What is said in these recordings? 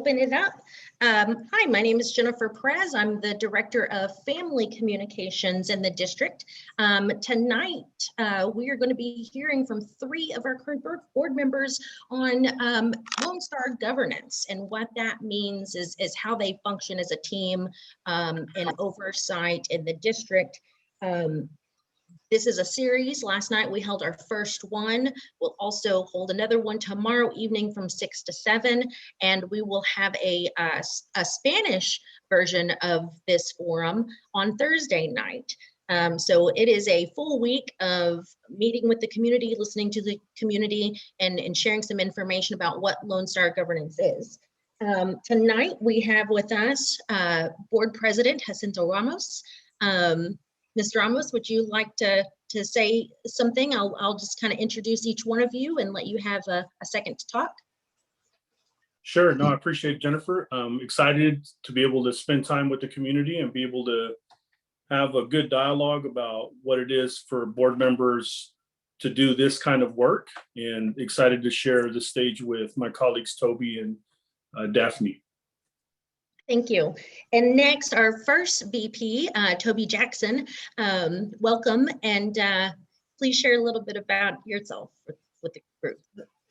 open it up. Hi, my name is Jennifer Perez. I'm the Director of Family Communications in the district. Tonight, we are going to be hearing from 3 of our current board members on Lone Star governance, and what that means is how they function as a team and oversight in the district. This is a series. Last night we held our first one. We'll also hold another one tomorrow evening from 6 to 7, and we will have a Spanish version of this forum on Thursday night. So it is a full week of meeting with the community, listening to the community, and sharing some information about what Lone Star governance is. Tonight we have with us Board President Jacinto Ramos. Mr. Ramos, would you like to say something? I'll just kind of introduce each one of you and let you have a second to talk. Sure. No, I appreciate it, Jennifer. I'm excited to be able to spend time with the community and be able to have a good dialogue about what it is for board members to do this kind of work, and excited to share the stage with my colleagues, Toby and Daphne. Thank you. And next, our first VP, Toby Jackson. Welcome, and please share a little bit about yourself with the group.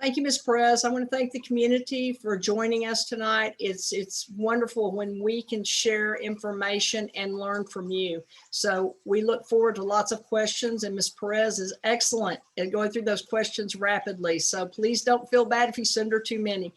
Thank you, Ms. Perez. I want to thank the community for joining us tonight. It's wonderful when we can share information and learn from you. So we look forward to lots of questions, and Ms. Perez is excellent at going through those questions rapidly. So please don't feel bad if you send her too many.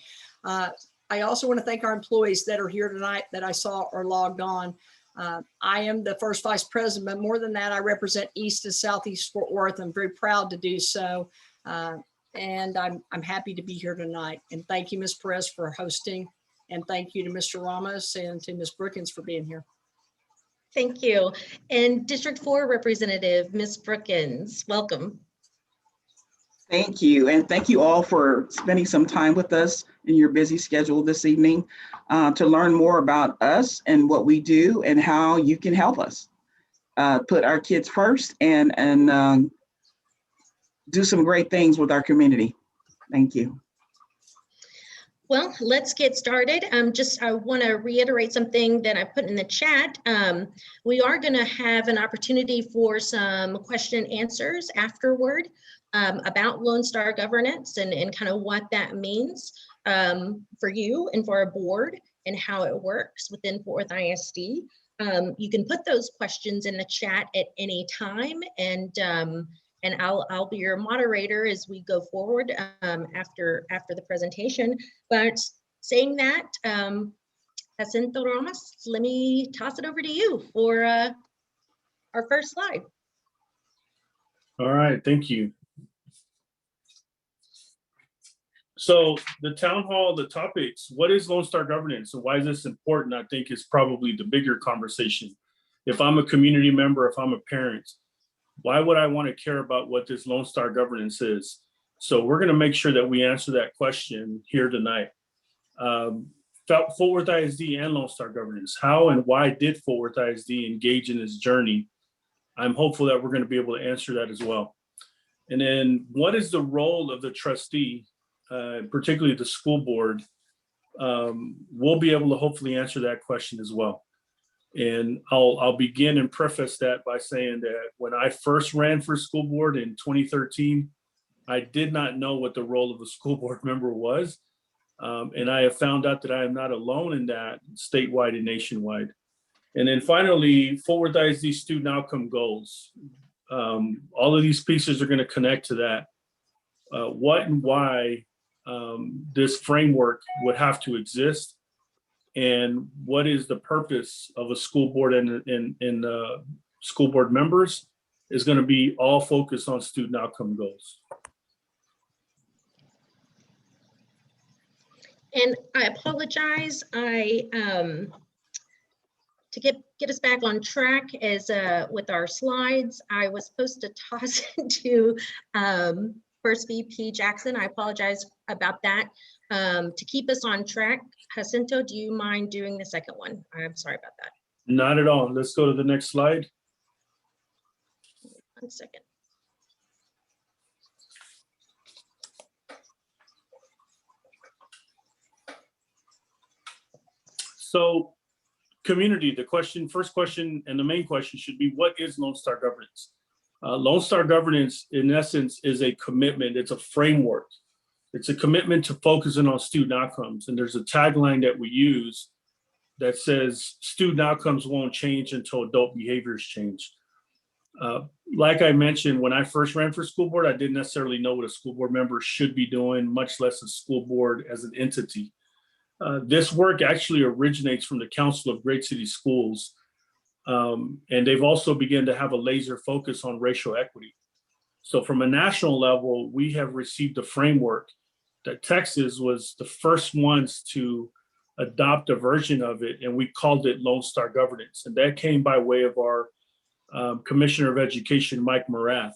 I also want to thank our employees that are here tonight that I saw are logged on. I am the first vice president, but more than that, I represent East and Southeast Fort Worth. I'm very proud to do so. And I'm happy to be here tonight. And thank you, Ms. Perez, for hosting. And thank you to Mr. Ramos and to Ms. Brookins for being here. Thank you. And District 4 Representative, Ms. Brookins, welcome. Thank you. And thank you all for spending some time with us in your busy schedule this evening to learn more about us and what we do and how you can help us put our kids first and do some great things with our community. Thank you. Well, let's get started. I want to reiterate something that I put in the chat. We are going to have an opportunity for some question and answers afterward about Lone Star governance and kind of what that means for you and for our board and how it works within Fort Worth ISD. You can put those questions in the chat at any time, and I'll be your moderator as we go forward after the presentation. But saying that, Jacinto Ramos, let me toss it over to you for our first slide. All right, thank you. So the town hall, the topics, what is Lone Star governance and why is this important, I think is probably the bigger conversation. If I'm a community member, if I'm a parent, why would I want to care about what this Lone Star governance is? So we're going to make sure that we answer that question here tonight. Fort Worth ISD and Lone Star governance, how and why did Fort Worth ISD engage in this journey? I'm hopeful that we're going to be able to answer that as well. And then what is the role of the trustee, particularly the school board? We'll be able to hopefully answer that question as well. And I'll begin and preface that by saying that when I first ran for school board in 2013, I did not know what the role of a school board member was. And I have found out that I am not alone in that, statewide and nationwide. And then finally, Fort Worth ISD student outcome goals. All of these pieces are going to connect to that. What and why this framework would have to exist, and what is the purpose of a school board and school board members is going to be all focused on student outcome goals. And I apologize, to get us back on track as with our slides, I was supposed to toss into First VP Jackson. I apologize about that. To keep us on track, Jacinto, do you mind doing the second one? I'm sorry about that. Not at all. Let's go to the next slide. 1 second. So community, first question and the main question should be, what is Lone Star Governance? Lone Star Governance, in essence, is a commitment. It's a framework. It's a commitment to focusing on student outcomes. And there's a tagline that we use that says, student outcomes won't change until adult behaviors change. Like I mentioned, when I first ran for school board, I didn't necessarily know what a school board member should be doing, much less a school board as an entity. This work actually originates from the Council of Great City Schools. And they've also begun to have a laser focus on racial equity. So from a national level, we have received a framework that Texas was the first ones to adopt a version of it, and we called it Lone Star Governance. And that came by way of our Commissioner of Education, Mike Morath,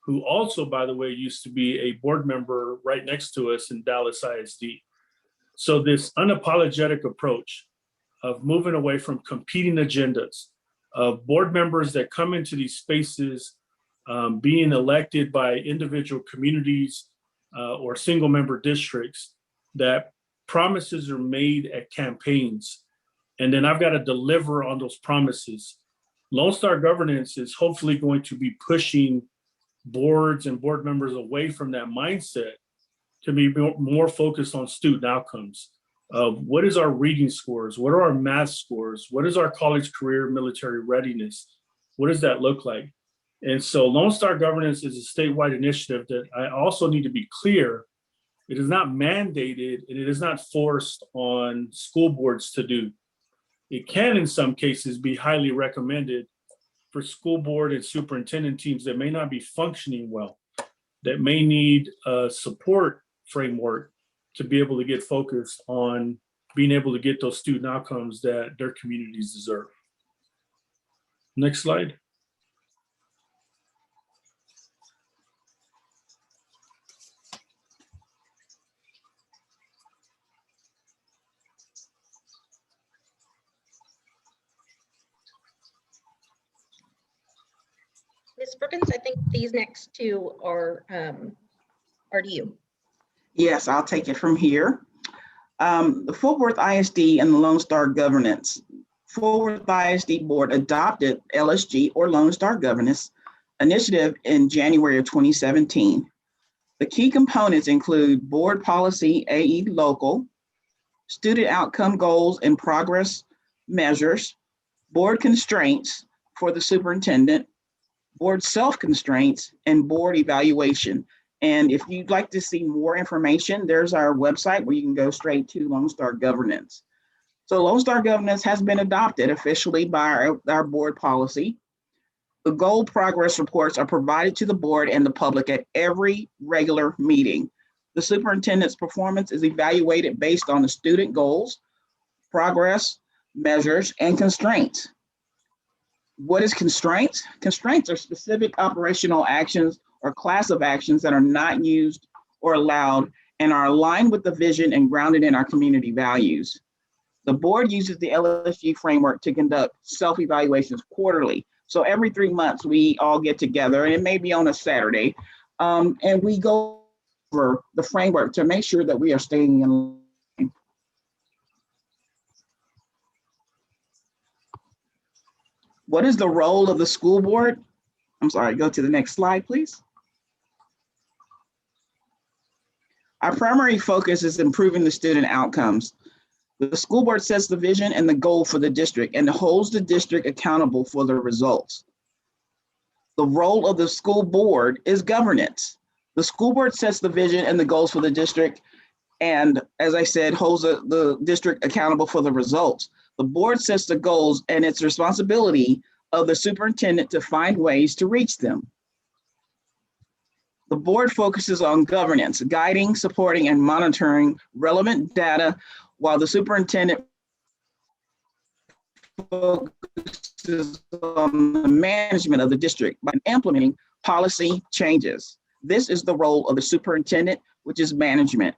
who also, by the way, used to be a board member right next to us in Dallas ISD. So this unapologetic approach of moving away from competing agendas, of board members that come into these spaces being elected by individual communities or single member districts, that promises are made at campaigns, and then I've got to deliver on those promises. Lone Star Governance is hopefully going to be pushing boards and board members away from that mindset to be more focused on student outcomes. What is our reading scores? What are our math scores? What is our college, career, military readiness? What does that look like? And so Lone Star Governance is a statewide initiative that I also need to be clear, it is not mandated and it is not forced on school boards to do. It can, in some cases, be highly recommended for school board and superintendent teams that may not be functioning well, that may need a support framework to be able to get focused on being able to get those student outcomes that their communities deserve. Next slide. Ms. Perkins, I think these next two are to you. Yes, I'll take it from here. The Fort Worth ISD and the Lone Star Governance. Fort Worth ISD Board adopted LSG, or Lone Star Governance initiative, in January of 2017. The key components include board policy, AE local, student outcome goals and progress measures, board constraints for the superintendent, board self-constraints, and board evaluation. And if you'd like to see more information, there's our website where you can go straight to Lone Star Governance. So Lone Star Governance has been adopted officially by our board policy. The goal progress reports are provided to the board and the public at every regular meeting. The superintendent's performance is evaluated based on the student goals, progress, measures, and constraints. What is constraints? Constraints are specific operational actions or class of actions that are not used or allowed and are aligned with the vision and grounded in our community values. The board uses the LSG framework to conduct self-evaluations quarterly. So every 3 months, we all get together, and it may be on a Saturday, and we go over the framework to make sure that we are staying in line. What is the role of the school board? I'm sorry, go to the next slide, please. Our primary focus is improving the student outcomes. The school board sets the vision and the goal for the district and holds the district accountable for the results. The role of the school board is governance. The school board sets the vision and the goals for the district and, as I said, holds the district accountable for the results. The board sets the goals and it's responsibility of the superintendent to find ways to reach them. The board focuses on governance, guiding, supporting, and monitoring relevant data, while the superintendent focuses on the management of the district by implementing policy changes. This is the role of the superintendent, which is management.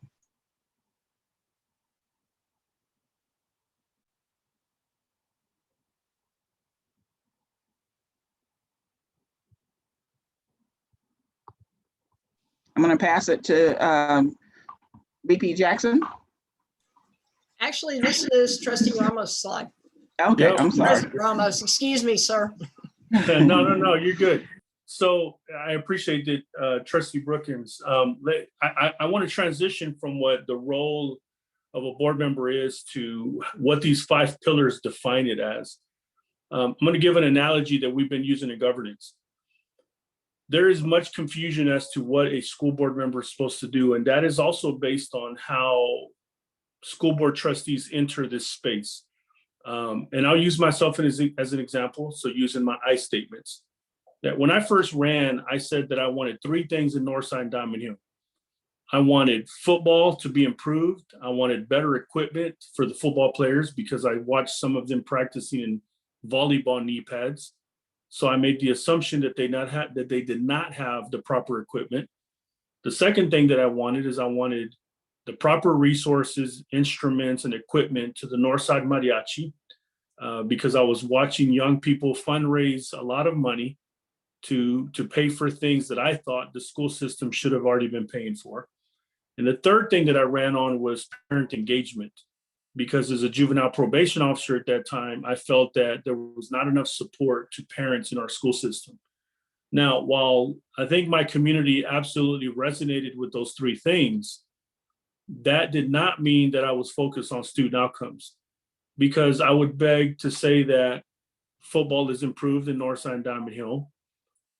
I'm going to pass it to VP Jackson. Actually, this is Trustee Ramos' slide. Okay, Yep. I'm sorry. Trustee Ramos, excuse me, sir. No, you're good. So I appreciate that, Trustee Brookins. I want to transition from what the role of a board member is to what these 5 pillars define it as. I'm going to give an analogy that we've been using in governance. There is much confusion as to what a school board member is supposed to do, and that is also based on how school board trustees enter this space. And I'll use myself as an example, so using my I statements. That when I first ran, I said that I wanted 3 things in Northside and Diamond Hill. I wanted football to be improved. I wanted better equipment for the football players because I watched some of them practicing in volleyball knee pads. So I made the assumption that they did not have the proper equipment. The second thing that I wanted is I wanted the proper resources, instruments, and equipment to the Northside Mariachi because I was watching young people fundraise a lot of money to pay for things that I thought the school system should have already been paying for. And the third thing that I ran on was parent engagement, because as a juvenile probation officer at that time, I felt that there was not enough support to parents in our school system. Now, while I think my community absolutely resonated with those 3 things, that did not mean that I was focused on student outcomes, because I would beg to say that football is improved in Northside and Diamond Hill.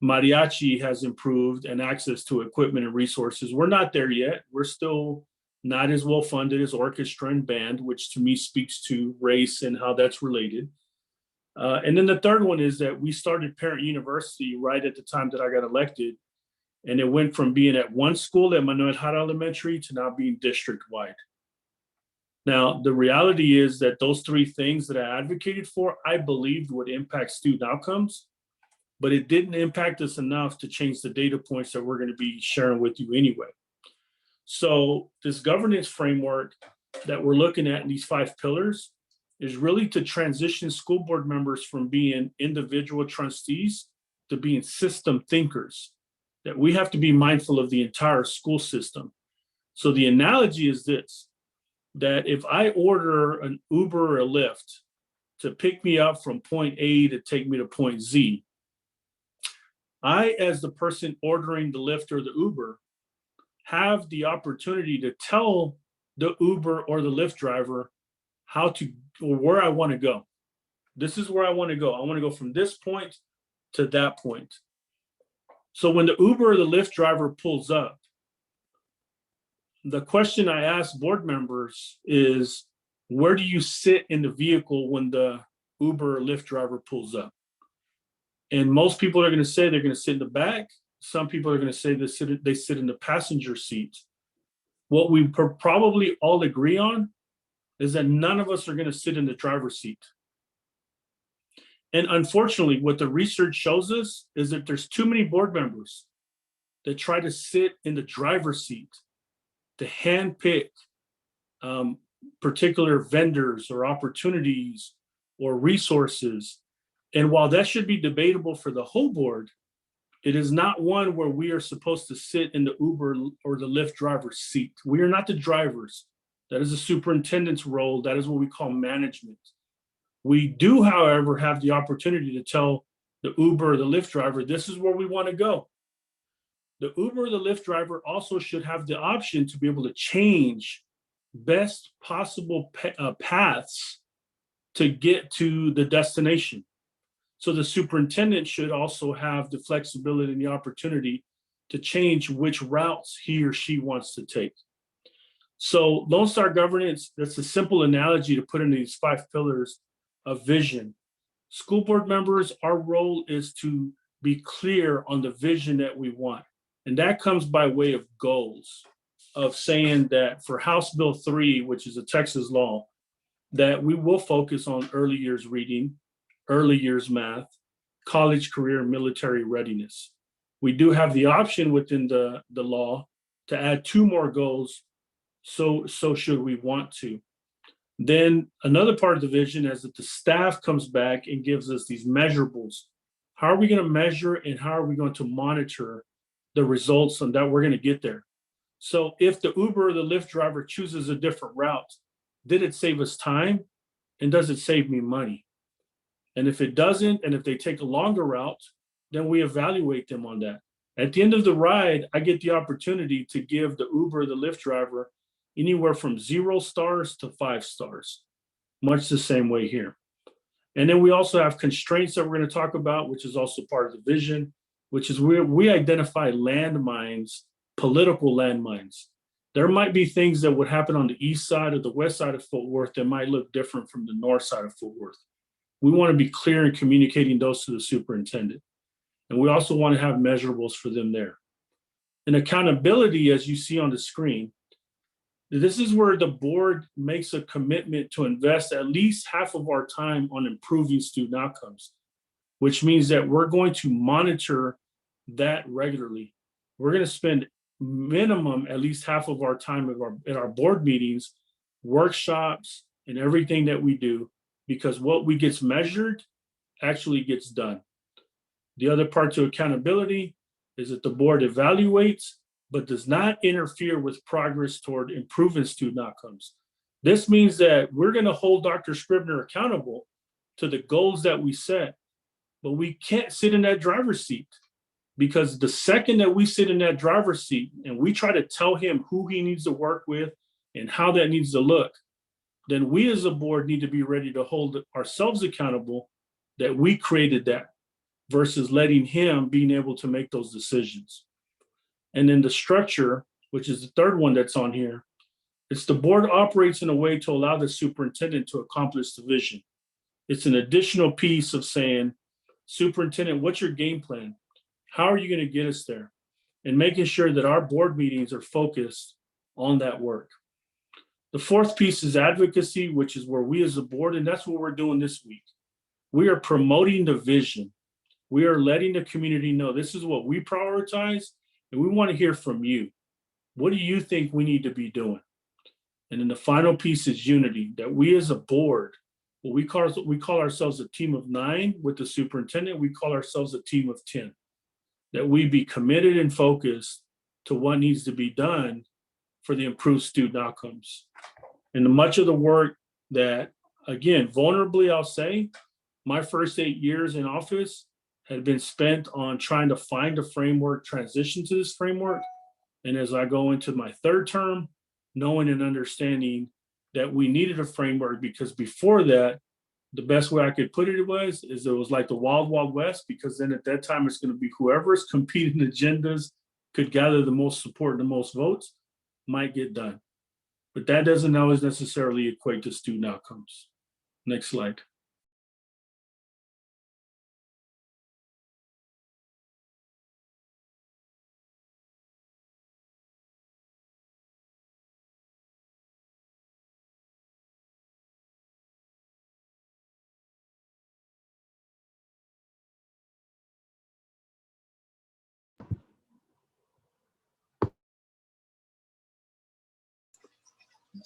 Mariachi has improved and access to equipment and resources. We're not there yet. We're still not as well funded as orchestra and band, which to me speaks to race and how that's related. And then the third one is that we started Parent University right at the time that I got elected. And it went from being at one school at Manuel Jara Elementary to now being district-wide. Now, the reality is that those 3 things that I advocated for, I believed would impact student outcomes, but it didn't impact us enough to change the data points that we're going to be sharing with you anyway. So this governance framework that we're looking at in these 5 pillars is really to transition school board members from being individual trustees to being system thinkers, that we have to be mindful of the entire school system. So the analogy is this, that if I order an Uber or a Lyft to pick me up from point A to take me to point Z, I, as the person ordering the Lyft or the Uber, have the opportunity to tell the Uber or the Lyft driver how to, or where I want to go. This is where I want to go. I want to go from this point to that point. So when the Uber or the Lyft driver pulls up, the question I ask board members is, where do you sit in the vehicle when the Uber or Lyft driver pulls up? And most people are going to say they're going to sit in the back. Some people are going to say they sit in the passenger seat. What we probably all agree on is that none of us are going to sit in the driver's seat. And unfortunately, what the research shows us is that there's too many board members that try to sit in the driver's seat to handpick particular vendors or opportunities or resources. And while that should be debatable for the whole board, it is not one where we are supposed to sit in the Uber or the Lyft driver's seat. We are not the drivers. That is the superintendent's role. That is what we call management. We do, however, have the opportunity to tell the Uber or the Lyft driver, this is where we want to go. The Uber or the Lyft driver also should have the option to be able to change best possible paths to get to the destination. So the superintendent should also have the flexibility and the opportunity to change which routes he or she wants to take. So Lone Star governance, that's a simple analogy to put into these 5 pillars of vision. School board members, our role is to be clear on the vision that we want. And that comes by way of goals, of saying that for House Bill 3, which is a Texas law, that we will focus on early years reading, early years math, college, career, and military readiness. We do have the option within the law to add 2 more goals, so should we want to. Then another part of the vision is that the staff comes back and gives us these measurables. How are we going to measure and how are we going to monitor the results and that we're going to get there? So if the Uber or the Lyft driver chooses a different route, did it save us time? And does it save me money? And if it doesn't, and if they take a longer route, then we evaluate them on that. At the end of the ride, I get the opportunity to give the Uber, the Lyft driver, anywhere from 0 stars to 5 stars, much the same way here. And then we also have constraints that we're going to talk about, which is also part of the vision, which is we identify landmines, political landmines. There might be things that would happen on the east side or the west side of Fort Worth that might look different from the north side of Fort Worth. We want to be clear in communicating those to the superintendent. And we also want to have measurables for them there. And accountability, as you see on the screen, this is where the board makes a commitment to invest at least half of our time on improving student outcomes, which means that we're going to monitor that regularly. We're going to spend minimum at least half of our time at our board meetings, workshops, and everything that we do, because what we gets measured actually gets done. The other part to accountability is that the board evaluates, but does not interfere with progress toward improving student outcomes. This means that we're going to hold Dr. Scribner accountable to the goals that we set, but we can't sit in that driver's seat, because the second that we sit in that driver's seat and we try to tell him who he needs to work with and how that needs to look, then we as a board need to be ready to hold ourselves accountable that we created that, versus letting him being able to make those decisions. And then the structure, which is the third one that's on here, it's the board operates in a way to allow the superintendent to accomplish the vision. It's an additional piece of saying, superintendent, what's your game plan? How are you going to get us there? And making sure that our board meetings are focused on that work. The fourth piece is advocacy, which is where we as a board, and that's what we're doing this week. We are promoting the vision. We are letting the community know this is what we prioritize, and we want to hear from you. What do you think we need to be doing? And then the final piece is unity, that we as a board, we call ourselves a team of 9 with the superintendent. We call ourselves a team of 10, that we be committed and focused to what needs to be done for the improved student outcomes. And much of the work that, again, vulnerably, I'll say, my first 8 years in office had been spent on trying to find a framework, transition to this framework. And as I go into my 3rd term, knowing and understanding that we needed a framework, because before that, the best way I could put it is it was like the wild, wild west, because then at that time, it's going to be whoever's competing agendas could gather the most support and the most votes might get done. But that doesn't always necessarily equate to student outcomes. Next slide.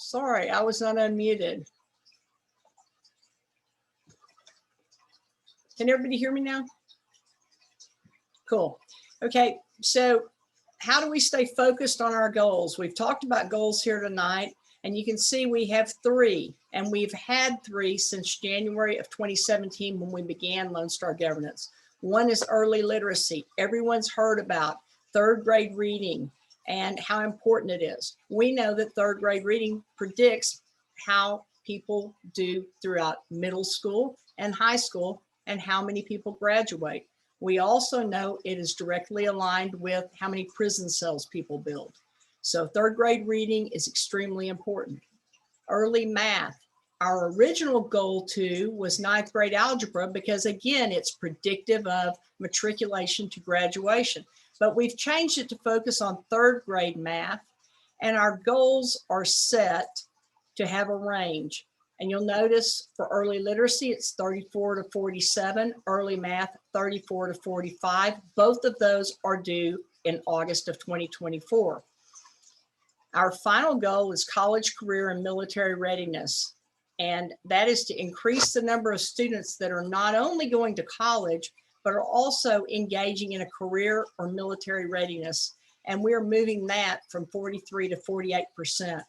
Sorry, I was not unmuted. Can everybody hear me now? Cool. Okay, so how do we stay focused on our goals? We've talked about goals here tonight, and you can see we have 3, and we've had 3 since January of 2017 when we began Lone Star Governance. One is early literacy. Everyone's heard about 3rd grade reading and how important it is. We know that 3rd grade reading predicts how people do throughout middle school and high school and how many people graduate. We also know it is directly aligned with how many prison cells people build. So 3rd grade reading is extremely important. Early math. Our original goal too was 9th grade algebra, because again, it's predictive of matriculation to graduation. But we've changed it to focus on 3rd grade math, and our goals are set to have a range. And you'll notice for early literacy, it's 34 to 47, early math, 34 to 45. Both of those are due in August of 2024. Our final goal is college, career, and military readiness. And that is to increase the number of students that are not only going to college, but are also engaging in a career or military readiness. And we're moving that from 43 to 48%.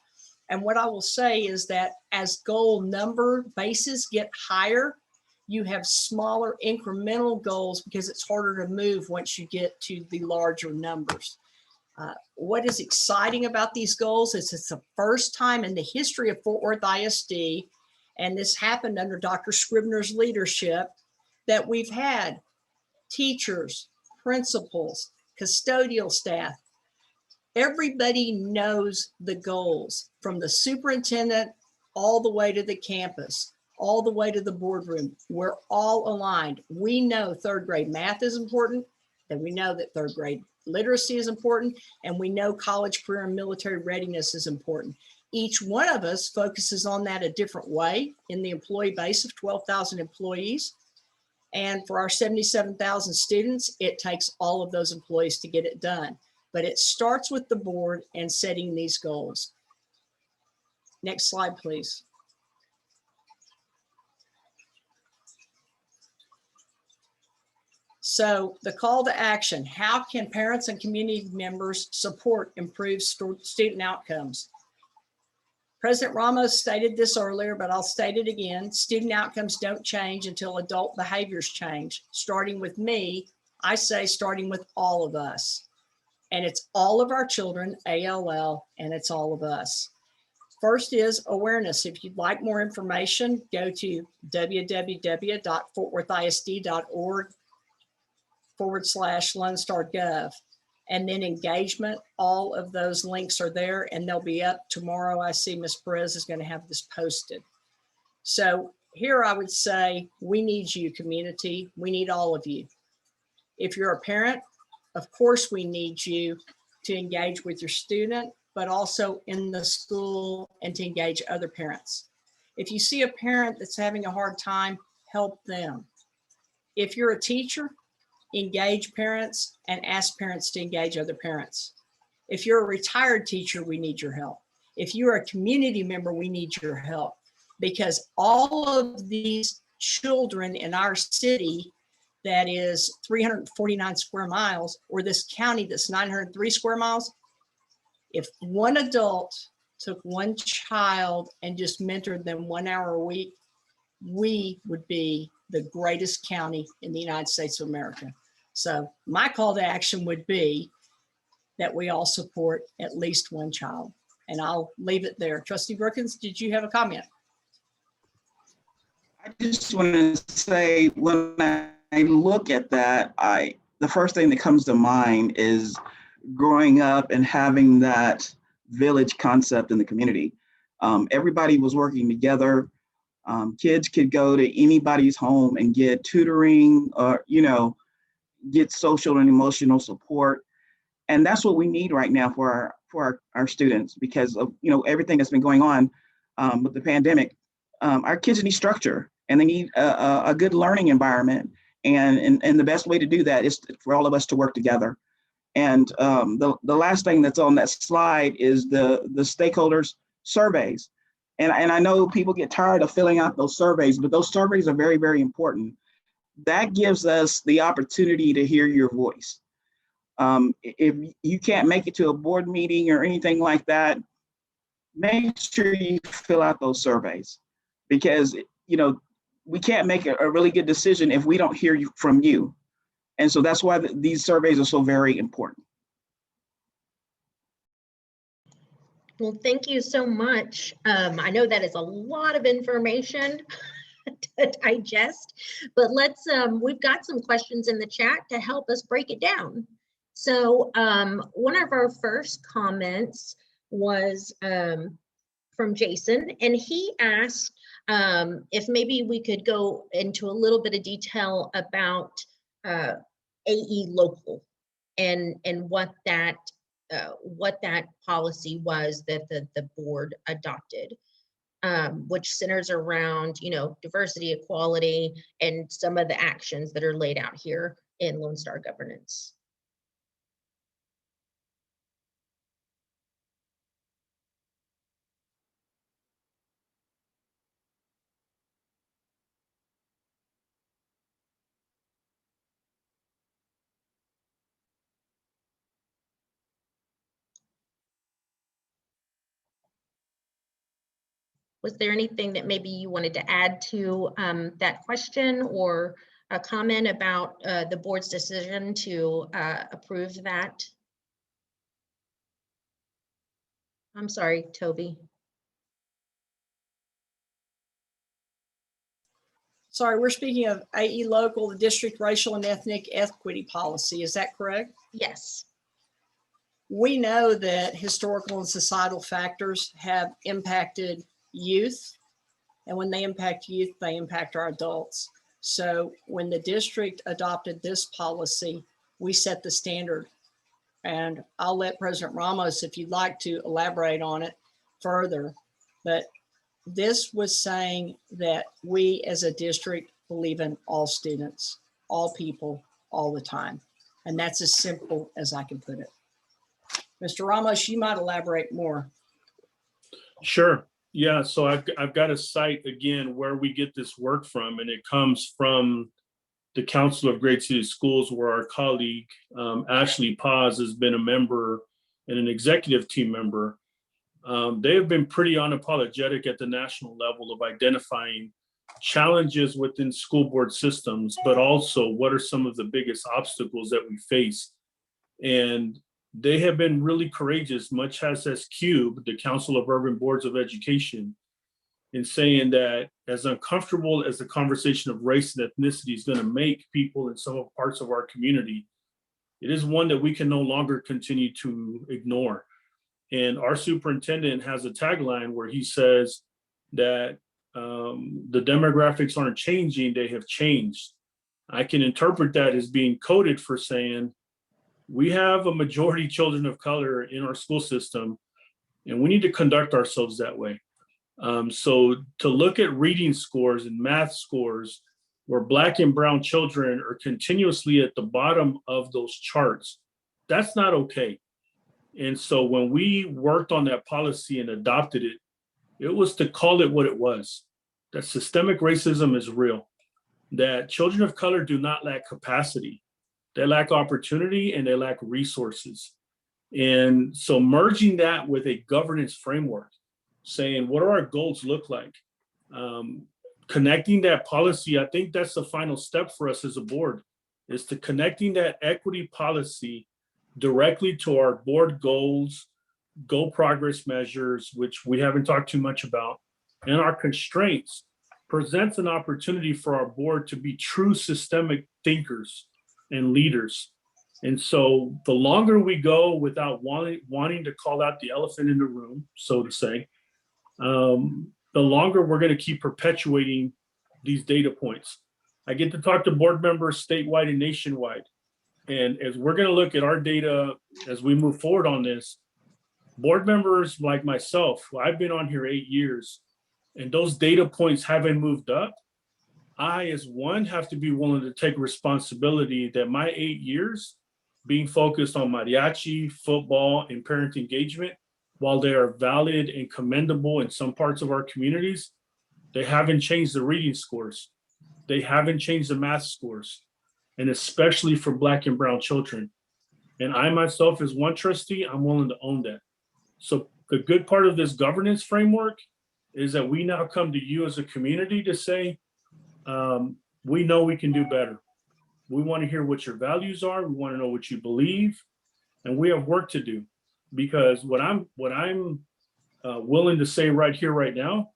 And what I will say is that as goal number bases get higher, you have smaller incremental goals because it's harder to move once you get to the larger numbers. What is exciting about these goals is it's the first time in the history of Fort Worth ISD, and this happened under Dr. Scribner's leadership, that we've had teachers, principals, custodial staff, everybody knows the goals from the superintendent all the way to the campus, all the way to the boardroom. We're all aligned. We know third grade math is important, and we know that third grade literacy is important, and we know college, career, and military readiness is important. Each one of us focuses on that a different way in the employee base of 12,000 employees. And for our 77,000 students, it takes all of those employees to get it done. But it starts with the board and setting these goals. Next slide, please. So the call to action, how can parents and community members support improved student outcomes? President Ramos stated this earlier, but I'll state it again. Student outcomes don't change until adult behaviors change. Starting with me, I say starting with all of us. And it's all of our children, ALL, and it's all of us. First is awareness. If you'd like more information, go to www.fortworthisd.org/LoneStarGov. And then engagement, all of those links are there and they'll be up tomorrow. I see Ms. Perez is going to have this posted. So here I would say, we need you, community. We need all of you. If you're a parent, of course, we need you to engage with your student, but also in the school and to engage other parents. If you see a parent that's having a hard time, help them. If you're a teacher, engage parents and ask parents to engage other parents. If you're a retired teacher, we need your help. If you're a community member, we need your help, because all of these children in our city that is 349 square miles, or this county that's 903 square miles, if one adult took one child and just mentored them 1 hour a week, we would be the greatest county in the United States of America. So my call to action would be that we all support at least one child. And I'll leave it there. Trustee Brookins, did you have a comment? I just want to say, when I look at that, the first thing that comes to mind is growing up and having that village concept in the community. Everybody was working together. Kids could go to anybody's home and get tutoring, or get social and emotional support. And that's what we need right now for our students, because of everything that's been going on with the pandemic. Our kids need structure, and they need a good learning environment. And the best way to do that is for all of us to work together. And the last thing that's on that slide is the stakeholders surveys. And I know people get tired of filling out those surveys, but those surveys are very, very important. That gives us the opportunity to hear your voice. If you can't make it to a board meeting or anything like that, make sure you fill out those surveys, because we can't make a really good decision if we don't hear from you. And so that's why these surveys are so very important. Well, thank you so much. I know that is a lot of information to digest, but we've got some questions in the chat to help us break it down. So one of our first comments was from Jason, and he asked if maybe we could go into a little bit of detail about AE local and what that policy was that the board adopted, which centers around diversity, equality, and some of the actions that are laid out here in Lone Star governance. Was there anything that maybe you wanted to add to that question, or a comment about the board's decision to approve that? I'm sorry, Toby. Sorry, we're speaking of AE Local, the district racial and ethnic equity policy. Is that correct? Yes. We know that historical and societal factors have impacted youth. And when they impact youth, they impact our adults. So when the district adopted this policy, we set the standard. And I'll let President Ramos, if you'd like to elaborate on it further, but this was saying that we as a district believe in all students, all people, all the time. And that's as simple as I can put it. Mr. Ramos, you might elaborate more. Sure. Yeah, so I've got a site again where we get this work from, and it comes from the Council of Great City Schools, where our colleague Ashley Paz has been a member and an executive team member. They have been pretty unapologetic at the national level of identifying challenges within school board systems, but also what are some of the biggest obstacles that we face. And they have been really courageous, much as CUBE, the Council of Urban Boards of Education, in saying that as uncomfortable as the conversation of race and ethnicity is going to make people in some parts of our community, it is one that we can no longer continue to ignore. And our superintendent has a tagline where he says that the demographics aren't changing, they have changed. I can interpret that as being coded for saying, we have a majority children of color in our school system, and we need to conduct ourselves that way. So to look at reading scores and math scores where Black and brown children are continuously at the bottom of those charts, that's not okay. And so when we worked on that policy and adopted it, it was to call it what it was, that systemic racism is real, that children of color do not lack capacity. They lack opportunity and they lack resources. And so merging that with a governance framework, saying, what do our goals look like? Connecting that policy, I think that's the final step for us as a board, is to connecting that equity policy directly to our board goals, goal progress measures, which we haven't talked too much about, and our constraints presents an opportunity for our board to be true systemic thinkers and leaders. And so the longer we go without wanting to call out the elephant in the room, so to say, the longer we're going to keep perpetuating these data points. I get to talk to board members statewide and nationwide. And as we're going to look at our data as we move forward on this, board members like myself, I've been on here 8 years, and those data points haven't moved up. I, as one, have to be willing to take responsibility that my 8 years being focused on mariachi, football, and parent engagement, while they are valid and commendable in some parts of our communities, they haven't changed the reading scores. They haven't changed the math scores, and especially for Black and brown children. And I myself, as one trustee, I'm willing to own that. So the good part of this governance framework is that we now come to you as a community to say, we know we can do better. We want to hear what your values are. We want to know what you believe, and we have work to do. Because what I'm willing to say right here, right now,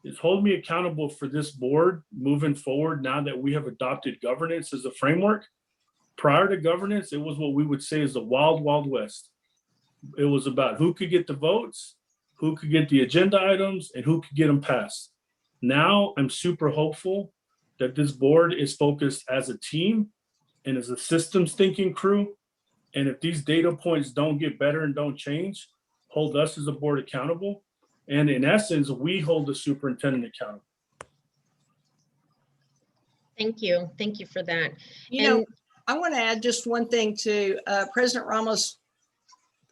is hold me accountable for this board moving forward now that we have adopted governance as a framework. Prior to governance, it was what we would say is the wild, wild west. It was about who could get the votes, who could get the agenda items, and who could get them passed. Now I'm super hopeful that this board is focused as a team and as a systems thinking crew. And if these data points don't get better and don't change, hold us as a board accountable. And in essence, we hold the superintendent accountable. Thank you. Thank you for that. You know, I want to add just one thing to President Ramos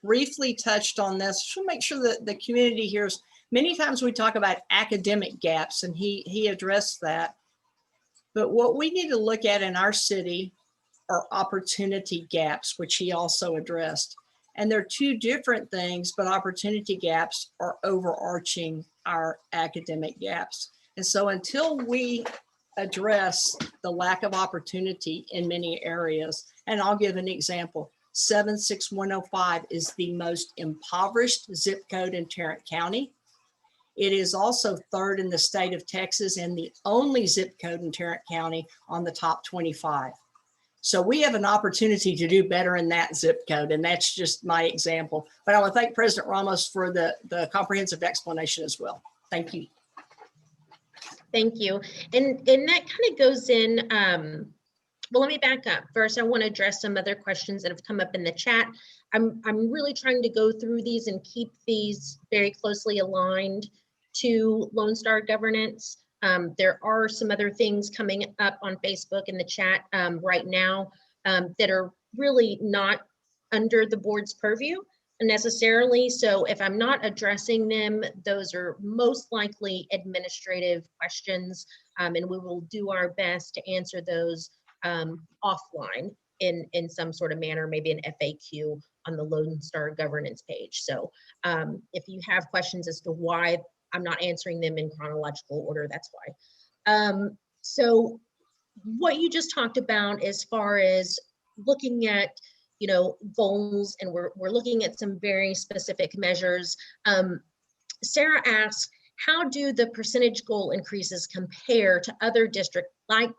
briefly touched on this. Just make sure that the community hears. Many times we talk about academic gaps, and he addressed that. But what we need to look at in our city are opportunity gaps, which he also addressed. And they're two different things, but opportunity gaps are overarching our academic gaps. And so until we address the lack of opportunity in many areas, and I'll give an example, 76105 is the most impoverished zip code in Tarrant County. It is also third in the state of Texas and the only zip code in Tarrant County on the top 25. So we have an opportunity to do better in that zip code, and that's just my example. But I want to thank President Ramos for the comprehensive explanation as well. Thank you. Thank you. And that kind of goes in, well, let me back up. First, I want to address some other questions that have come up in the chat. I'm really trying to go through these and keep these very closely aligned to Lone Star governance. There are some other things coming up on Facebook in the chat right now that are really not under the board's purview necessarily. So if I'm not addressing them, those are most likely administrative questions, and we will do our best to answer those offline in some sort of manner, maybe an FAQ on the Lone Star governance page. So if you have questions as to why I'm not answering them in chronological order, that's why. So what you just talked about as far as looking at, you know, goals, and we're looking at some very specific measures. Sarah asks, how do the percentage goal increases compare to other districts like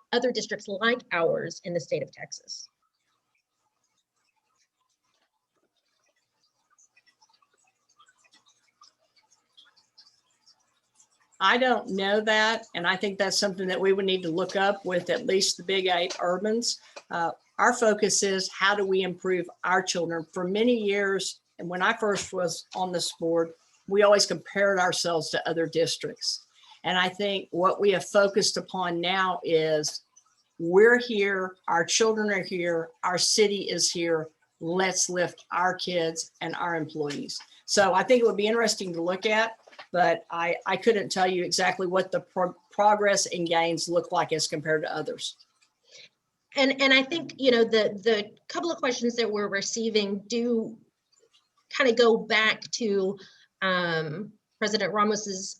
ours in the state of Texas? I don't know that, and I think that's something that we would need to look up with at least the big 8 urbans. Our focus is how do we improve our children? For many years, and when I first was on this board, we always compared ourselves to other districts. And I think what we have focused upon now is we're here, our children are here, our city is here. Let's lift our kids and our employees. So I think it would be interesting to look at, but I couldn't tell you exactly what the progress and gains look like as compared to others. And I think, you know, the couple of questions that we're receiving do kind of go back to President Ramos's,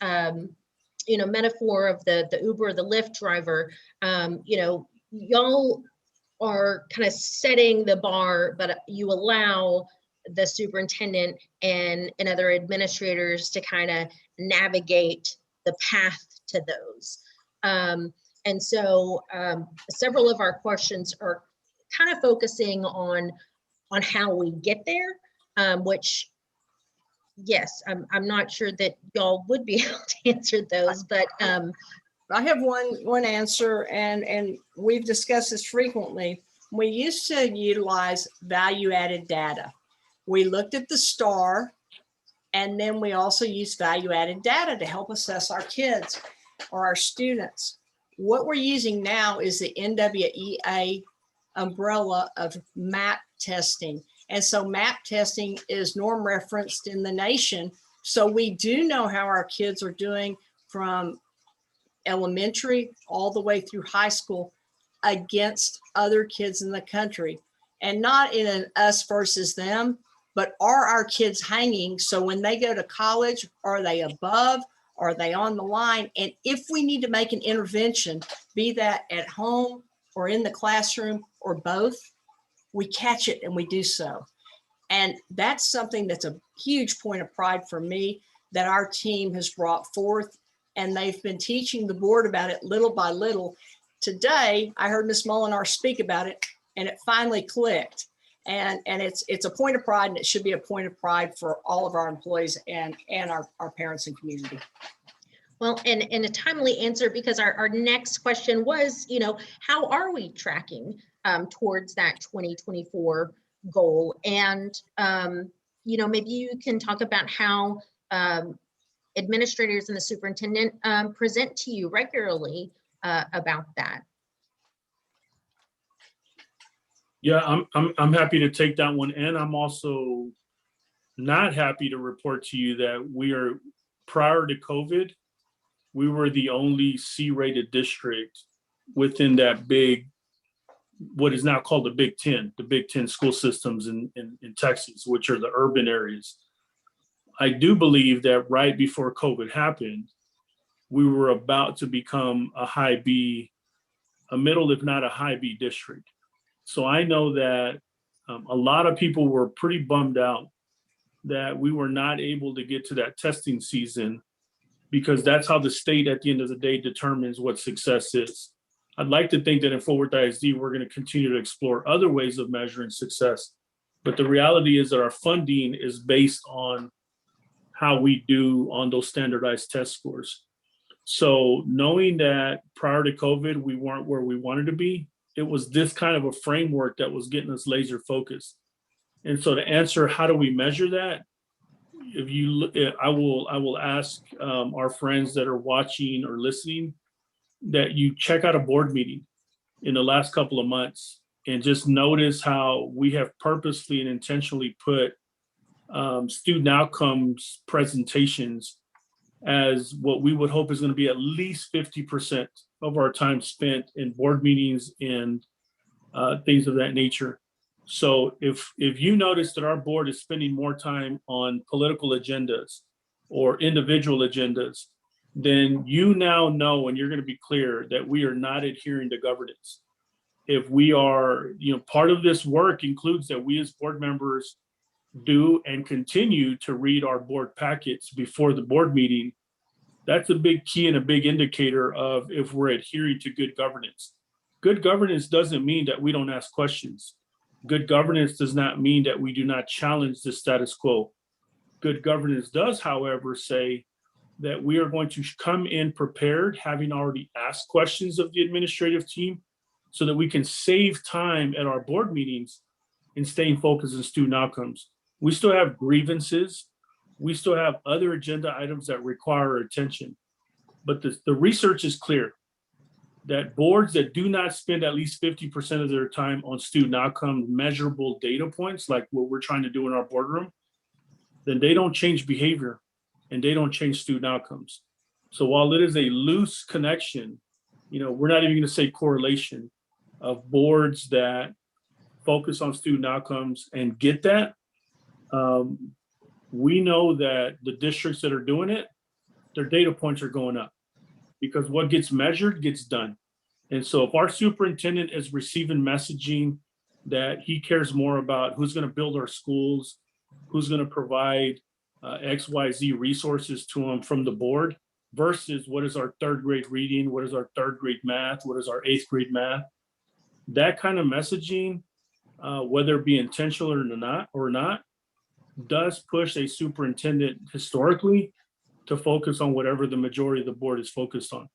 you know, metaphor of the Uber or the Lyft driver. You know, y'all are kind of setting the bar, but you allow the superintendent and other administrators to kind of navigate the path to those. And so several of our questions are kind of focusing on how we get there, which, yes, I'm not sure that y'all would be able to answer those, but I have one answer, and we've discussed this frequently. We used to utilize value-added data. We looked at the STAR, and then we also used value-added data to help assess our kids or our students. What we're using now is the NWEA umbrella of MAP testing. And so MAP testing is norm referenced in the nation. So we do know how our kids are doing from elementary all the way through high school against other kids in the country. And not in an us versus them, but are our kids hanging? So when they go to college, are they above? Are they on the line? And if we need to make an intervention, be that at home or in the classroom or both, we catch it and we do so. And that's something that's a huge point of pride for me that our team has brought forth, and they've been teaching the board about it little by little. Today, I heard Ms. Molinar speak about it, and it finally clicked. And it's a point of pride, and it should be a point of pride for all of our employees and our parents and community. Well, and a timely answer, because our next question was, you know, how are we tracking towards that 2024 goal? And, you know, maybe you can talk about how administrators and the superintendent present to you regularly about that. Yeah, I'm happy to take that one. And I'm also not happy to report to you that we are, prior to COVID, we were the only C-rated district within that big, what is now called the Big Ten school systems in Texas, which are the urban areas. I do believe that right before COVID happened, we were about to become a high B, a middle, if not a high B district. So I know that a lot of people were pretty bummed out that we were not able to get to that testing season, because that's how the state at the end of the day determines what success is. I'd like to think that in Fort Worth ISD, we're going to continue to explore other ways of measuring success. But the reality is that our funding is based on how we do on those standardized test scores. So knowing that prior to COVID, we weren't where we wanted to be, it was this kind of a framework that was getting us laser focused. And so to answer, how do we measure that? If you look, I will ask our friends that are watching or listening that you check out a board meeting in the last couple of months and just notice how we have purposely and intentionally put student outcomes presentations as what we would hope is going to be at least 50% of our time spent in board meetings and things of that nature. So if you notice that our board is spending more time on political agendas or individual agendas, then you now know, and you're going to be clear, that we are not adhering to governance. If we are, part of this work includes that we as board members do and continue to read our board packets before the board meeting. That's a big key and a big indicator of if we're adhering to good governance. Good governance doesn't mean that we don't ask questions. Good governance does not mean that we do not challenge the status quo. Good governance does, however, say that we are going to come in prepared, having already asked questions of the administrative team, so that we can save time at our board meetings in staying focused on student outcomes. We still have grievances. We still have other agenda items that require our attention. But the research is clear that boards that do not spend at least 50% of their time on student outcome measurable data points, like what we're trying to do in our boardroom, then they don't change behavior and they don't change student outcomes. So while it is a loose connection, we're not even going to say correlation of boards that focus on student outcomes and get that. We know that the districts that are doing it, their data points are going up because what gets measured gets done. And so if our superintendent is receiving messaging that he cares more about who's going to build our schools, who's going to provide XYZ resources to them from the board versus what is our third grade reading, what is our third grade math, what is our eighth grade math, that kind of messaging, whether it be intentional or not, does push a superintendent historically to focus on whatever the majority of the board is focused on.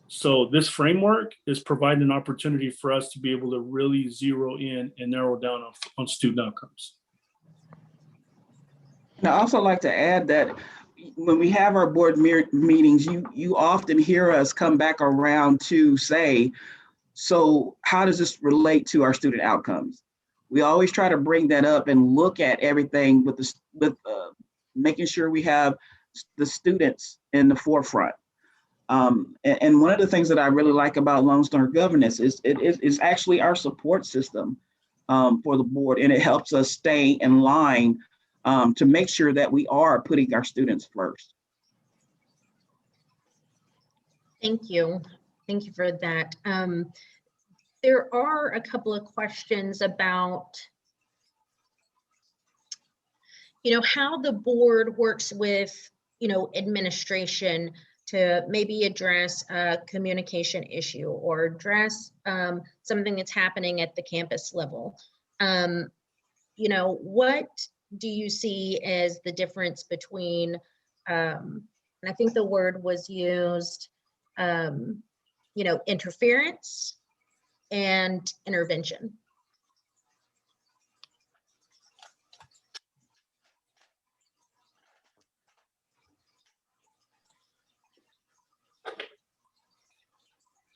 So this framework is providing an opportunity for us to be able to really zero in and narrow down on student outcomes. And I also like to add that when we have our board meetings, you often hear us come back around to say, so how does this relate to our student outcomes? We always try to bring that up and look at everything with making sure we have the students in the forefront. And one of the things that I really like about Lone Star Governance is it is actually our support system for the board, and it helps us stay in line to make sure that we are putting our students first. Thank you. Thank you for that. There are a couple of questions about, how the board works with, administration to maybe address a communication issue or address something that's happening at the campus level. What do you see as the difference between, and I think the word was used, interference and intervention?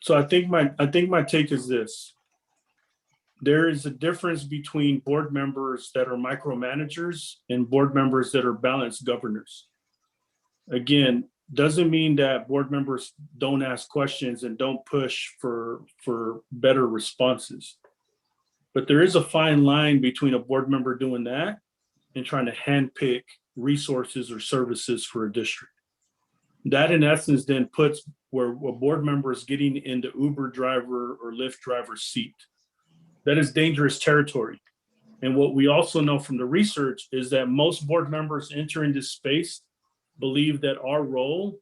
So I think my take is this. There is a difference between board members that are micromanagers and board members that are balanced governors. Again, doesn't mean that board members don't ask questions and don't push for better responses. But there is a fine line between a board member doing that and trying to handpick resources or services for a district. That in essence then puts where a board member is getting into Uber driver or Lyft driver seat. That is dangerous territory. And what we also know from the research is that most board members entering this space believe that our role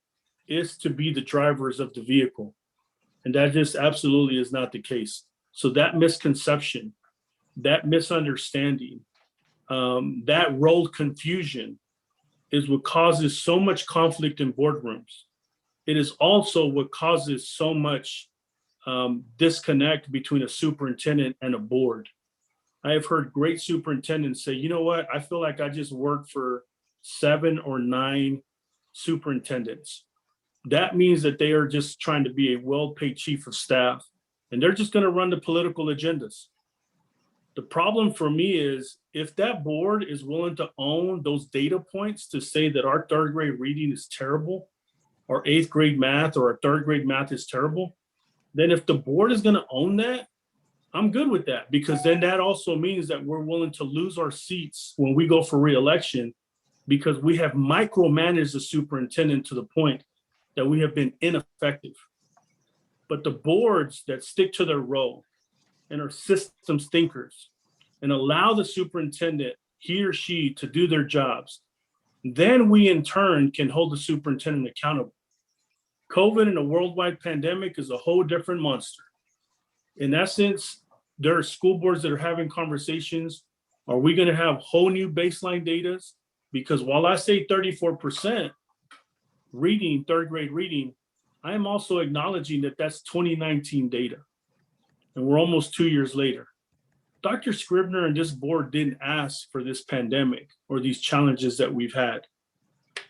is to be the drivers of the vehicle. And that just absolutely is not the case. So that misconception, that misunderstanding, that role confusion is what causes so much conflict in boardrooms. It is also what causes so much disconnect between a superintendent and a board. I have heard great superintendents say, you know what, I feel like I just work for 7 or 9 superintendents. That means that they are just trying to be a well-paid chief of staff, and they're just going to run the political agendas. The problem for me is if that board is willing to own those data points to say that our 3rd grade reading is terrible, or 8th grade math, or our 3rd grade math is terrible, then if the board is going to own that, I'm good with that, because then that also means that we're willing to lose our seats when we go for re-election, because we have micromanaged the superintendent to the point that we have been ineffective. But the boards that stick to their role and are systems thinkers and allow the superintendent, he or she, to do their jobs, then we in turn can hold the superintendent accountable. COVID and a worldwide pandemic is a whole different monster. In essence, there are school boards that are having conversations. Are we going to have whole new baseline data? Because while I say 34% reading, 3rd grade reading, I am also acknowledging that that's 2019 data. And we're almost 2 years later. Dr. Scribner and this board didn't ask for this pandemic or these challenges that we've had.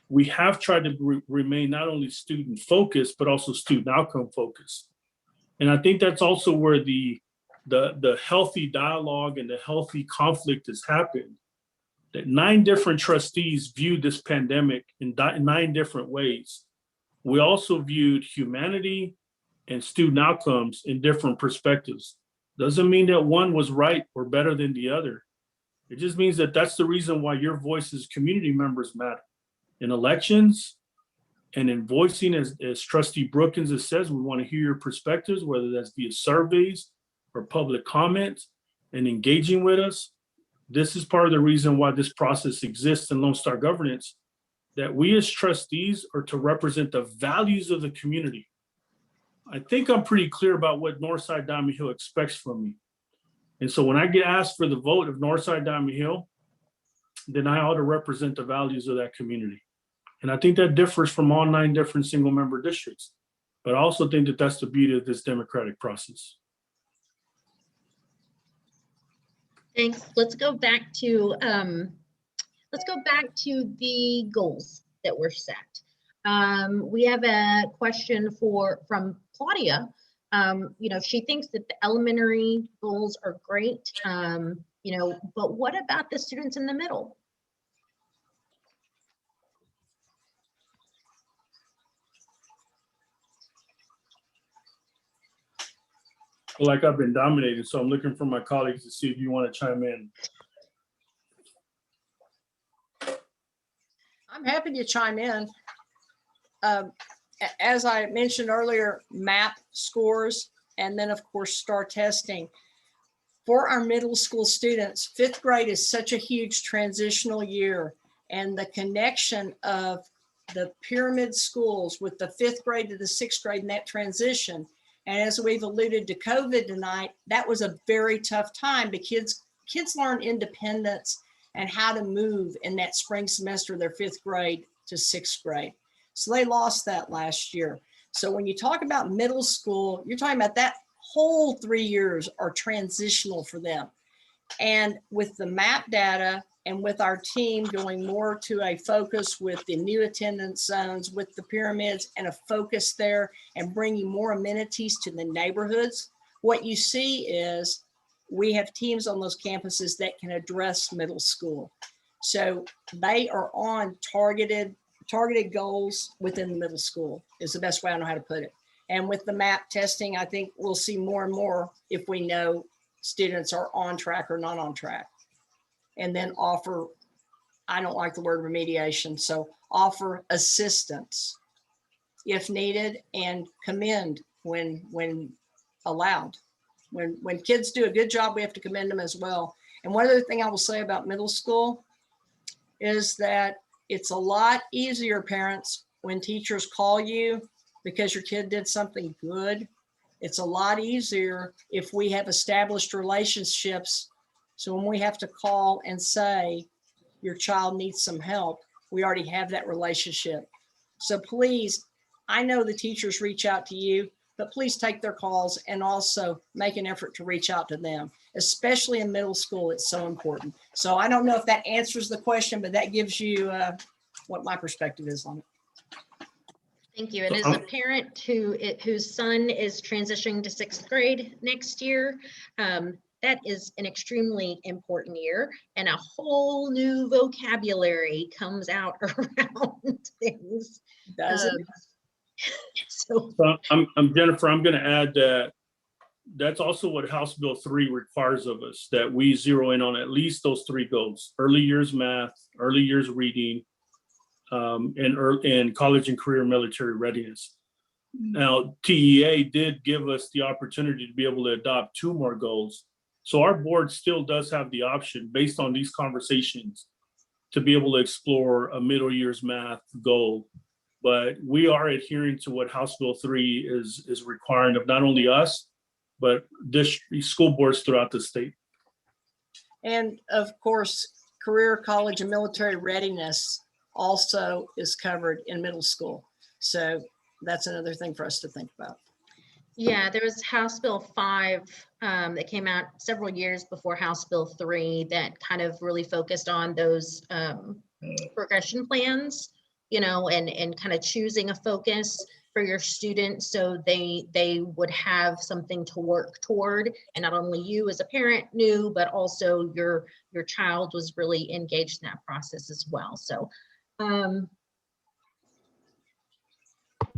We have tried to remain not only student focused, but also student outcome focused. And I think that's also where the healthy dialogue and the healthy conflict has happened. That 9 different trustees viewed this pandemic in 9 different ways. We also viewed humanity and student outcomes in different perspectives. Doesn't mean that one was right or better than the other. It just means that that's the reason why your voice as community members matter. In elections and in voicing, as Trustee Brookins has says, we want to hear your perspectives, whether that's via surveys or public comments, and engaging with us. This is part of the reason why this process exists in Lone Star governance, that we as trustees are to represent the values of the community. I think I'm pretty clear about what Northside Diamond Hill expects from me. And so when I get asked for the vote of Northside Diamond Hill, then I ought to represent the values of that community. And I think that differs from all 9 different single member districts. But I also think that that's the beauty of this democratic process. Thanks. Let's go back to the goals that were set. We have a question from Claudia. She thinks that the elementary goals are great, but what about the students in the middle? Like I've been dominated, so I'm looking for my colleagues to see if you want to chime in. I'm happy to chime in. As I mentioned earlier, MAP scores, and then of course STAR testing. For our middle school students, 5th grade is such a huge transitional year, and the connection of the pyramid schools with the 5th grade to the 6th grade in that transition. And as we've alluded to COVID tonight, that was a very tough time. The kids learn independence and how to move in that spring semester of their 5th grade to 6th grade. So they lost that last year. So when you talk about middle school, you're talking about that whole 3 years are transitional for them. And with the MAP data and with our team going more to a focus with the new attendance zones, with the pyramids and a focus there and bringing more amenities to the neighborhoods, what you see is we have teams on those campuses that can address middle school. So they are on targeted goals within the middle school is the best way I know how to put it. And with the MAP testing, I think we'll see more and more if we know students are on track or not on track, and then offer I don't like the word remediation, so offer assistance if needed and commend when allowed. When kids do a good job, we have to commend them as well. And one other thing I will say about middle school is that it's a lot easier, parents, when teachers call you because your kid did something good. It's a lot easier if we have established relationships. So when we have to call and say, your child needs some help, we already have that relationship. So please, I know the teachers reach out to you, but please take their calls and also make an effort to reach out to them, especially in middle school. It's so important. So I don't know if that answers the question, but that gives you what my perspective is on it. Thank you. And as a parent whose son is transitioning to 6th grade next year, that is an extremely important year, and a whole new vocabulary comes out around things. Does it? So I'm Jennifer, I'm going to add that that's also what House Bill 3 requires of us, that we zero in on at least those 3 goals: early years math, early years reading, and college and career military readiness. Now, TEA did give us the opportunity to be able to adopt 2 more goals. So our board still does have the option, based on these conversations, to be able to explore a middle years math goal. But we are adhering to what House Bill 3 is requiring of not only us, but school boards throughout the state. And of course, career, college, and military readiness also is covered in middle school. So that's another thing for us to think about. Yeah, there was House Bill 5 that came out several years before House Bill 3 that kind of really focused on those progression plans, you know, and kind of choosing a focus for your students so they would have something to work toward, and not only you as a parent knew, but also your child was really engaged in that process as well. So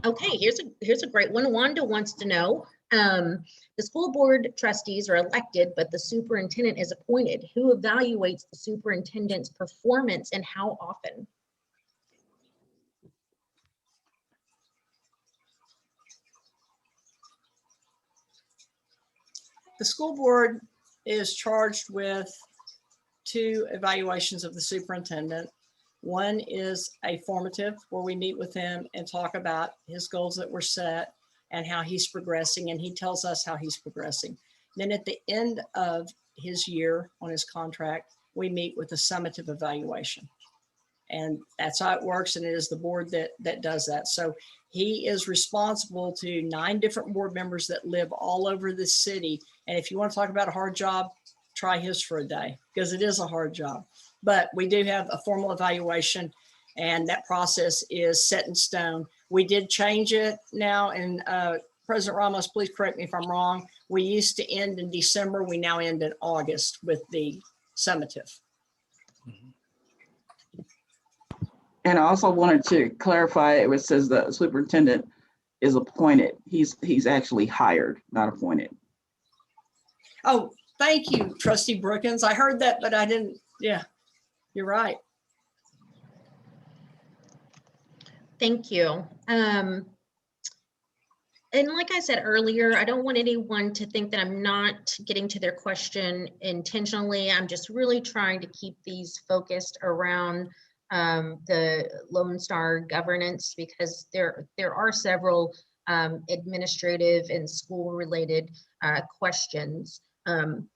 okay, here's a great one. Wanda wants to know, the school board trustees are elected, but the superintendent is appointed. Who evaluates the superintendent's performance and how often? The school board is charged with 2 evaluations of the superintendent. One is a formative, where we meet with him and talk about his goals that were set and how he's progressing, and he tells us how he's progressing. Then at the end of his year on his contract, we meet with a summative evaluation. And that's how it works, and it is the board that does that. So he is responsible to 9 different board members that live all over the city. And if you want to talk about a hard job, try his for a day, because it is a hard job. But we do have a formal evaluation, and that process is set in stone. We did change it now, and President Ramos, please correct me if I'm wrong. We used to end in December. We now end in August with the summative. And I also wanted to clarify, it says the superintendent is appointed. He's actually hired, not appointed. Oh, thank you, Trustee Brookins. I heard that, but I didn't. Yeah, you're right. Thank you. And like I said earlier, I don't want anyone to think that I'm not getting to their question intentionally. I'm just really trying to keep these focused around the Lone Star governance, because there are several administrative and school related questions. And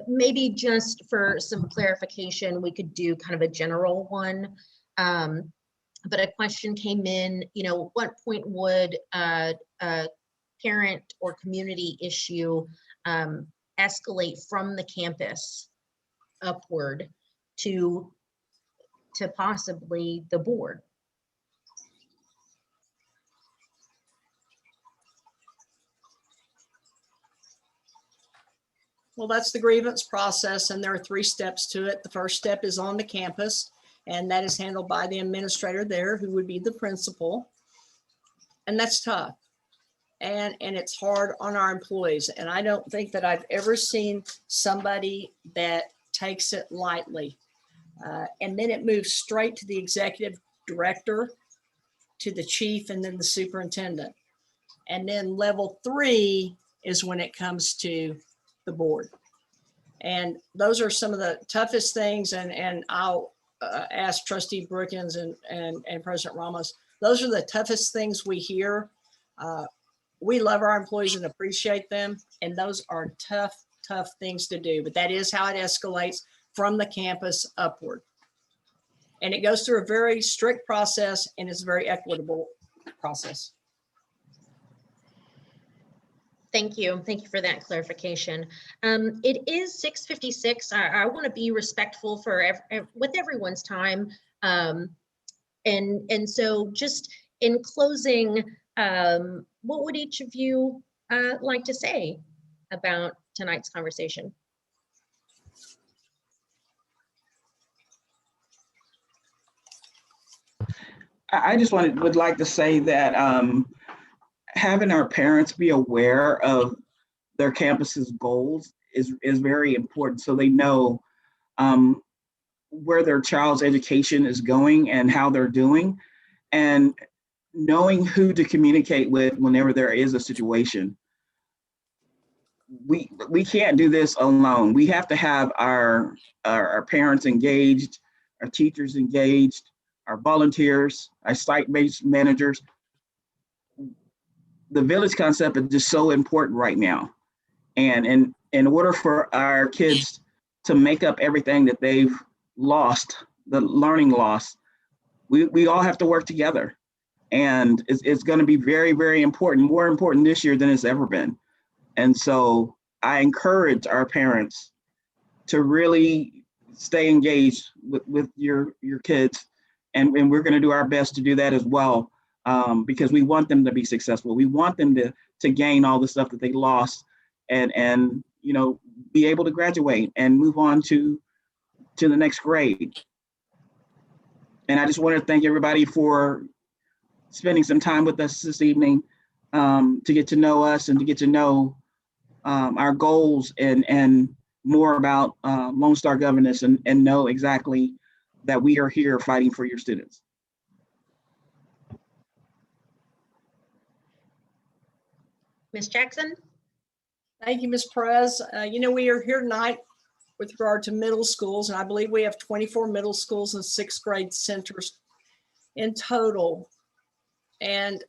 maybe just for some clarification, we could do kind of a general one. But a question came in, you know, what point would a parent or community issue escalate from the campus upward to possibly the board? Well, that's the grievance process, and there are 3 steps to it. The first step is on the campus, and that is handled by the administrator there, who would be the principal. And that's tough. And it's hard on our employees. And I don't think that I've ever seen somebody that takes it lightly. And then it moves straight to the executive director, to the chief, and then the superintendent. And then level 3 is when it comes to the board. And those are some of the toughest things. And I'll ask Trustee Brookins and President Ramos, those are the toughest things we hear. We love our employees and appreciate them. And those are tough things to do. But that is how it escalates from the campus upward. And it goes through a very strict process, and it's a very equitable process. Thank you. Thank you for that clarification. It is 6:56. I want to be respectful with everyone's time. And so just in closing, what would each of you like to say about tonight's conversation? I just would like to say that having our parents be aware of their campus's goals is very important, so they know where their child's education is going and how they're doing, and knowing who to communicate with whenever there is a situation. We can't do this alone. We have to have our parents engaged, our teachers engaged, our volunteers, our site-based managers. The village concept is just so important right now. And in order for our kids to make up everything that they've lost, the learning loss, we all have to work together. And it's going to be very, very important, more important this year than it's ever been. And so I encourage our parents to really stay engaged with your kids. And we're going to do our best to do that as well, because we want them to be successful. We want them to gain all the stuff that they lost and be able to graduate and move on to the next grade. And I just want to thank everybody for spending some time with us this evening, to get to know us and to get to know our goals and more about Lone Star Governance and know exactly that we are here fighting for your students. Ms. Jackson? Thank you, Ms. Perez. We are here tonight with regard to middle schools, and I believe we have 24 middle schools and 6th grade centers in total. And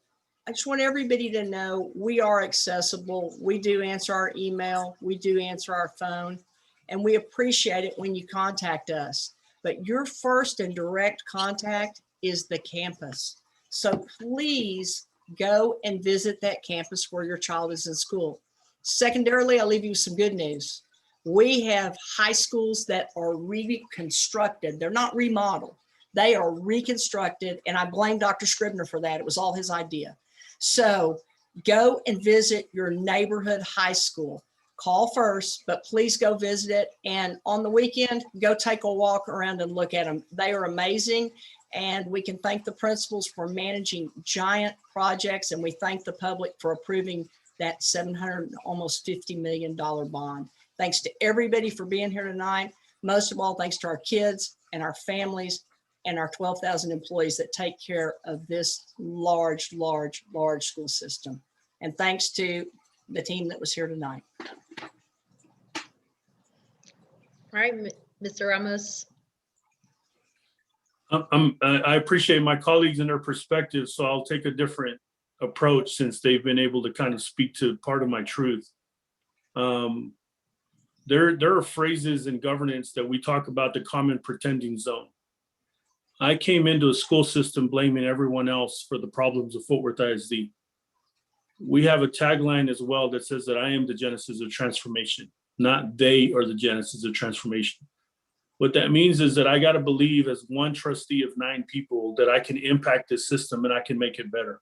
I just want everybody to know we are accessible. We do answer our email. We do answer our phone, and we appreciate it when you contact us. But your first and direct contact is the campus. So please go and visit that campus where your child is in school. Secondarily, I'll leave you with some good news. We have high schools that are reconstructed. They're not remodeled. They are reconstructed, and I blame Dr. Scribner for that. It was all his idea. So go and visit your neighborhood high school. Call first, but please go visit it. And on the weekend, go take a walk around and look at them. They are amazing. And we can thank the principals for managing giant projects. And we thank the public for approving that almost $750 million bond. Thanks to everybody for being here tonight. Most of all, thanks to our kids and our families and our 12,000 employees that take care of this large school system. And thanks to the team that was here tonight. All right, Mr. Ramos. I appreciate my colleagues and their perspectives, so I'll take a different approach since they've been able to kind of speak to part of my truth. There are phrases in governance that we talk about the common pretending zone. I came into a school system blaming everyone else for the problems of Fort Worth ISD. We have a tagline as well that says that I am the genesis of transformation, not they are the genesis of transformation. What that means is that I got to believe as one trustee of 9 people that I can impact this system and I can make it better.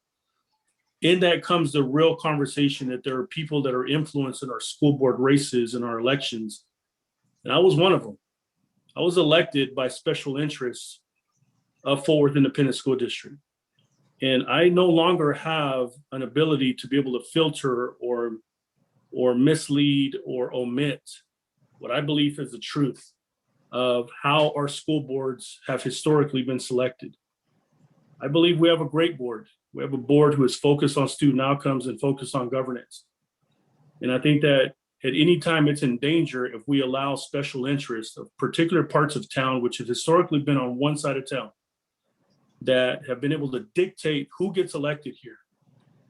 In that comes the real conversation that there are people that are influencing our school board races and our elections. And I was one of them. I was elected by special interests of Fort Worth Independent School District. And I no longer have an ability to be able to filter or mislead or omit what I believe is the truth. of how our school boards have historically been selected. I believe we have a great board. We have a board who is focused on student outcomes and focused on governance. And I think that at any time it's in danger if we allow special interests of particular parts of town, which have historically been on one side of town, that have been able to dictate who gets elected here.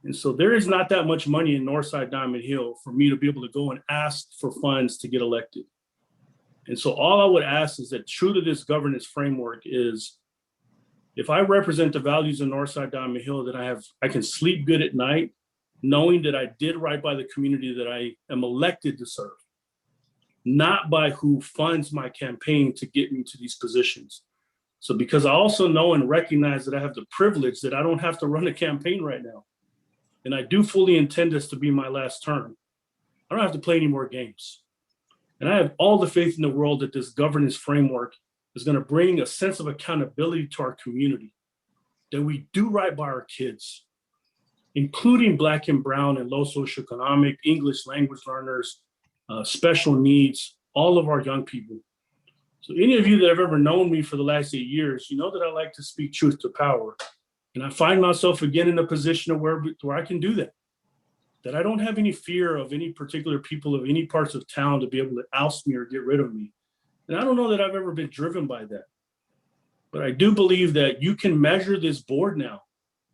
And so there is not that much money in Northside Diamond Hill for me to be able to go and ask for funds to get elected. And so all I would ask is that true to this governance framework is, if I represent the values of Northside Diamond Hill, that I can sleep good at night, knowing that I did right by the community that I am elected to serve, not by who funds my campaign to get me to these positions. So because I also know and recognize that I have the privilege that I don't have to run a campaign right now, and I do fully intend this to be my last term, I don't have to play any more games. And I have all the faith in the world that this governance framework is going to bring a sense of accountability to our community, that we do right by our kids, including Black and Brown and low socioeconomic, English language learners, special needs, all of our young people. So any of you that have ever known me for the last 8 years, you know that I like to speak truth to power. And I find myself again in a position of where I can do that I don't have any fear of any particular people of any parts of town to be able to oust me or get rid of me. And I don't know that I've ever been driven by that. But I do believe that you can measure this board now,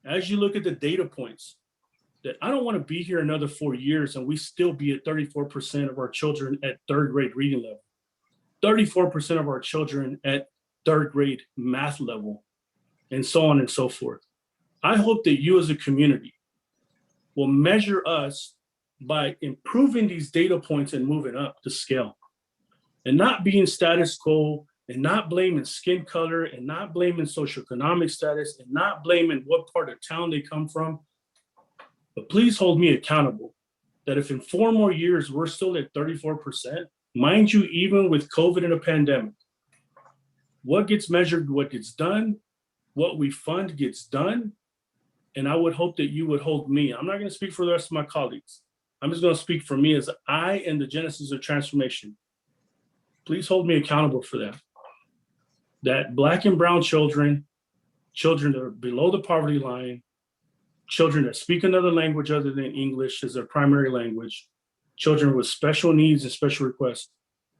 as you look at the data points, that I don't want to be here another 4 years and we still be at 34% of our children at third grade reading level, 34% of our children at third grade math level, and so on and so forth. I hope that you as a community will measure us by improving these data points and moving up the scale, and not being status quo, and not blaming skin color, and not blaming socioeconomic status, and not blaming what part of town they come from. But please hold me accountable that if in 4 more years we're still at 34%, mind you, even with COVID and a pandemic, what gets measured, what gets done, what we fund gets done. And I would hope that you would hold me. I'm not going to speak for the rest of my colleagues. I'm just going to speak for me as I am the genesis of transformation. Please hold me accountable for that. That Black and Brown children that are below the poverty line, children that speak another language other than English as their primary language, children with special needs and special requests,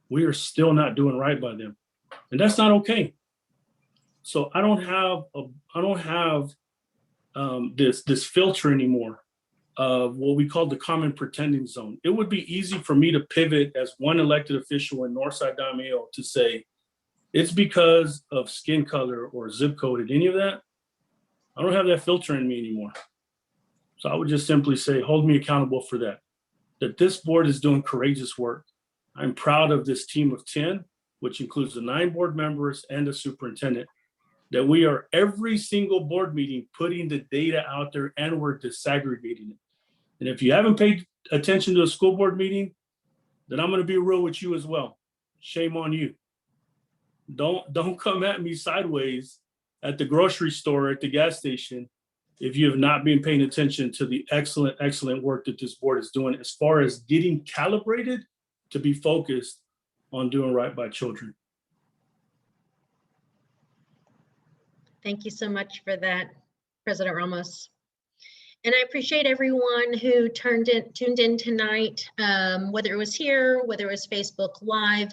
we are still not doing right by them. And that's not okay. So I don't have this filter anymore of what we call the common pretending zone. It would be easy for me to pivot as one elected official in Northside Diamond Hill to say, it's because of skin color or zip code and any of that. I don't have that filter in me anymore. So I would just simply say, hold me accountable for that this board is doing courageous work. I'm proud of this team of 10, which includes the 9 board members and the superintendent, that we are every single board meeting putting the data out there and we're disaggregating it. And if you haven't paid attention to a school board meeting, then I'm going to be real with you as well. Shame on you. Don't come at me sideways at the grocery store, at the gas station, if you have not been paying attention to the excellent work that this board is doing as far as getting calibrated to be focused on doing right by children. Thank you so much for that, President Ramos. And I appreciate everyone who tuned in tonight, whether it was here, whether it was Facebook Live.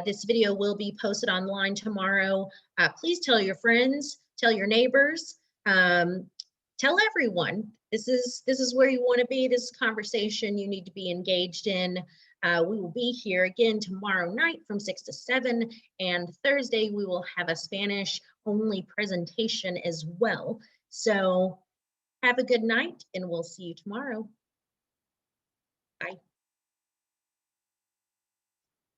This video will be posted online tomorrow. Please tell your friends, tell your neighbors, tell everyone. This is where you want to be. This conversation you need to be engaged in. We will be here again tomorrow night from 6 to 7, and Thursday we will have a Spanish-only presentation as well. So have a good night, and we'll see you tomorrow. Bye.